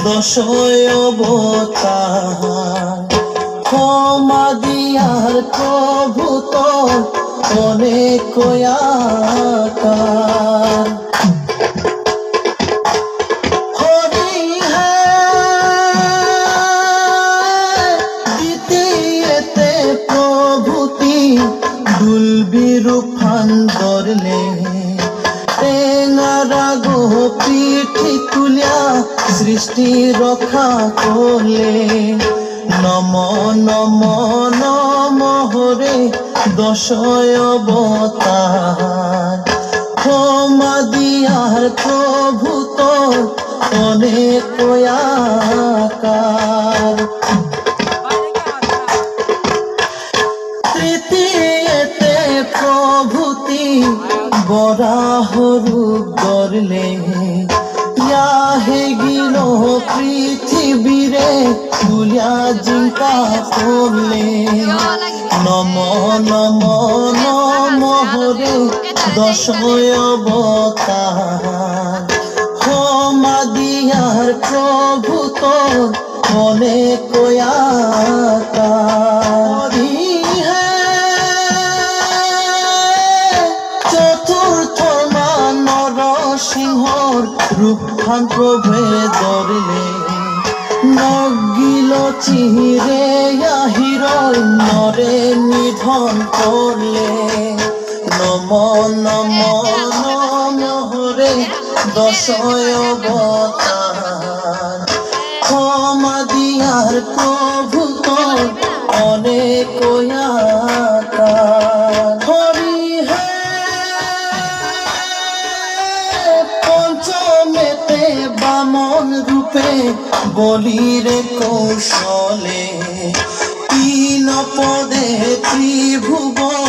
দশয় অবতার। ক্ষমা দিয়ার প্রভু তোর অনেক আকার। হরি হে দ্বিতীয়তে প্রভুতি দুলবি রূপান ধরলে। টেঙারা গো পিঠি তুলিয়া সৃষ্টি রক্ষা করলে। নম নম নম হরে দশয় অবতার। ক্ষমা দিয়ার প্রভু তোর অনেক আকার। তৃতীয়তে প্রভুতি বরাহ রূপ ধরলে। হে গিল পৃথিবীরে তুলিয়া জিঙ্কা করলে। নম নম নম হরে দশয় অবতার। ক্ষমা দিয়ার প্রভু তোর অনেক আকার। চতুর্থ নরসিংহর রূপখান প্রভে ধরলে। নগিল চিরে হিরয় নরে নিধন করলে। নম নম নম হরে দশয় অবতার। ক্ষমা দিয়ার প্রভু তোর অনেক আকার। হরি হে পঞ্চমেতে বামন রূপে বলির কৌশলে। তিন পদে ত্রিভুবন